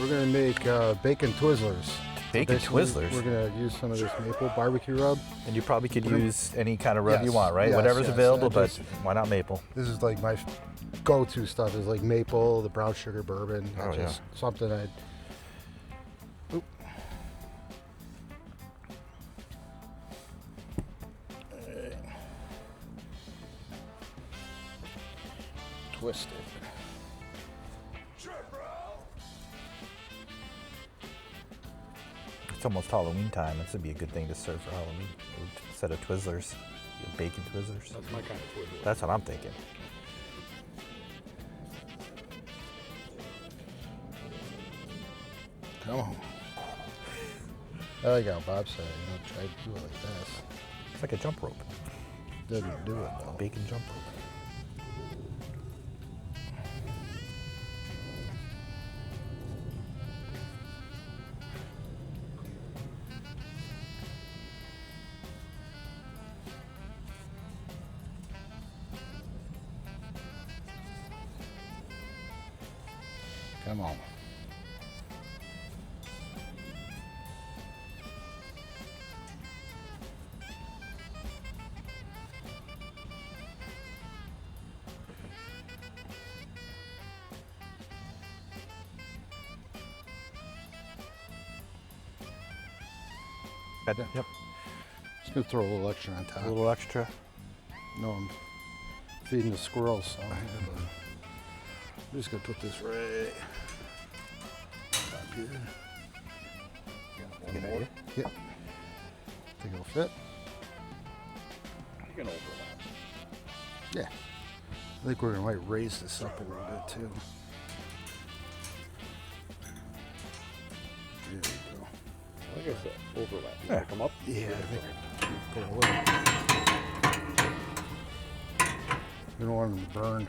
We're gonna make bacon Twizzlers. Bacon So Twizzlers? We're gonna use some of this maple barbecue rub. And you probably could use any kind of rub you want, right? Yes, Whatever's yes. available, but Just- why not maple? This is like my go-to stuff. Is like maple, the brown sugar bourbon. Oh, yeah. Just something I'd. Oop. Twist it. It's almost Halloween time. This would be a good thing to serve for Halloween. Instead of Twizzlers, bacon Twizzlers. That's my kind of Twizzler. That's what I'm thinking. Come on. I like how Bob said, try to do it like this. It's like a jump rope. Doesn't do it though. Bacon jump rope. Come on. Yep. Just gonna throw a little extra on top. A little extra. No, I'm feeding the squirrels, so I'm just gonna put this right up here. Good idea. Yep. Think it'll fit. You can overlap. Yeah. I think we're gonna might raise this up a little bit too. There we go. Like I said, overlap. You Yeah. wanna come up? Yeah, I think go a little. You don't want them to burn.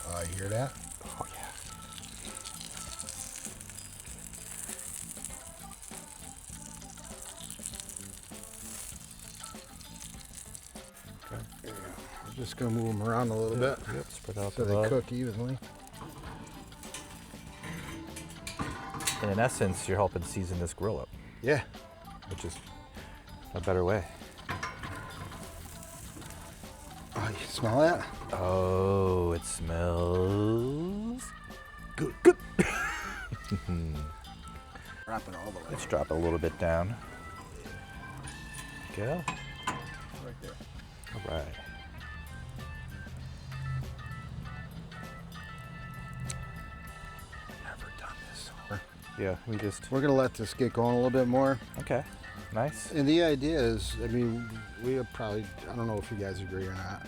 Oh, you hear that? Oh, yeah. We're just gonna move them around a little bit Yep, spread out so the they rub. cook evenly. And in essence, you're helping season this grill up, Yeah. which is a better way. Oh, you smell that? Oh, it smells Good. good. Wrap it all the way. Let's drop it a little bit down. Go. Right there. All right. Never done this. Yeah, we just, We're gonna let this get going a little bit more. okay. Nice. And the idea is, I mean, we have probably, I don't know if you guys agree or not,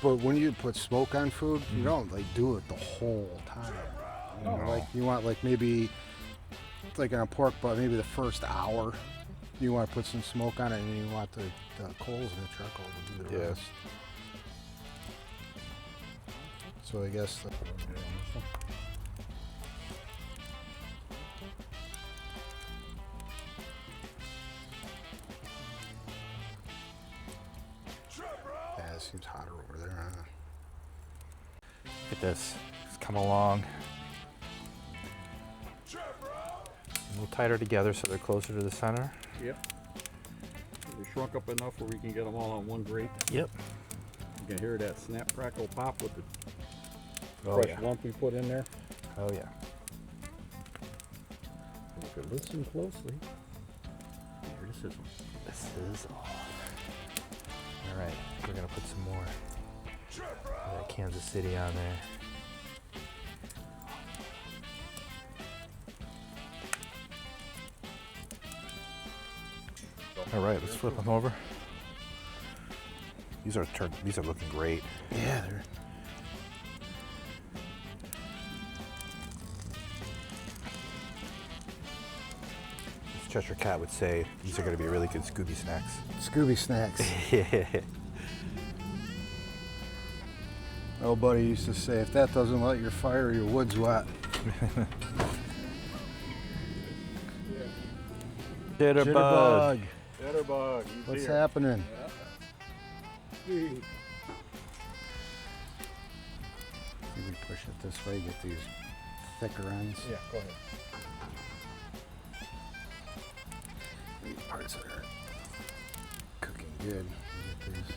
but when you put smoke on food, you don't like do it the whole time. You know, No. like you want like maybe, like on a pork butt, maybe the first hour, you want to put some smoke on it, and you want the coals and the charcoal to do the Yeah. rest. So I guess. Yeah, it seems hotter over there, huh? Look at this. It's come along. A little tighter together so they're closer to the center. Yep. They shrunk up enough where we can get them all on one grate. Yep. You can hear that snap, crackle, pop with the Oh, fresh yeah. lump we put in there. Oh, yeah. If you listen closely, here this is one. This is all. All right, we're gonna put some more of that Kansas City on there. All right, let's flip them over. These are looking great. Yeah, they're. As Cheshire Cat would say, these are going to be really good Scooby snacks. Scooby snacks. Yeah. Oh, buddy used to say, if that doesn't light your fire, your wood's wet. Jitterbug. Jitterbug. He's What's here. happening? Yeah. See if we push it this way, get these thicker ends. Yeah, go ahead. These parts that are cooking good. Get these.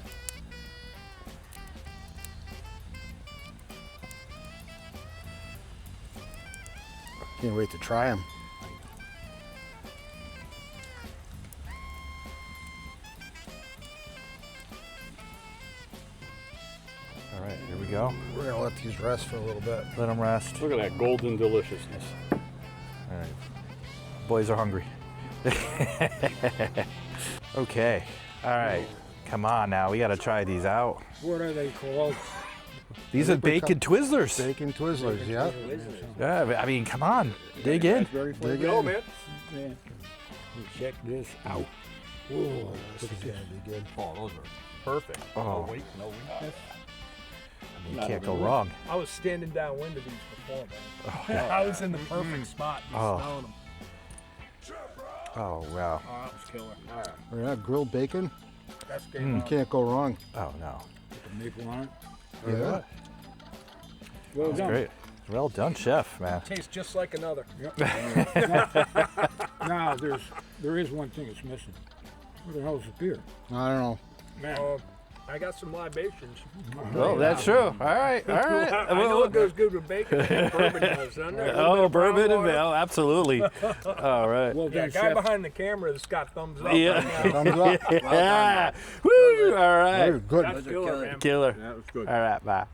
Can't wait to try them. All right, here we go. We're gonna let these rest for a little bit. Let them rest. Look at that golden deliciousness. All right. Boys are hungry. Okay. All right. Come on now. We got to try these out. What are they called? These are bacon Twizzlers. Bacon Twizzlers, yeah. Yeah, I mean, come on. Dig in. Very Dig go, in. man. Man, you check this out. Oh, this is gonna be good. Oh, those are perfect. Oh. No weight, no weakness. I mean, you can't go wrong. I was standing downwind of these before, man. I was in the perfect spot just Oh. smelling them. Oh, wow. Oh, that was killer. We're not grilled bacon. That's You game on. can't go wrong. Oh, no. The maple on it. Yeah. Well That's done. great. Well done, chef, man. Tastes just like another. Now, there is one thing that's missing. Where the hell's the beer? I don't know. Man, I got some libations. Oh, that's true. All right, all right. I know it goes good with bacon. And bourbon does, doesn't it? Oh, bourbon and oh, absolutely. All right. well Yeah, done, guy chef. behind the camera has got thumbs up. Yeah. Right now. Thumbs up. Yeah. Woo! All Very right. good. That's killer, man. Killer. That was good. All right, bye.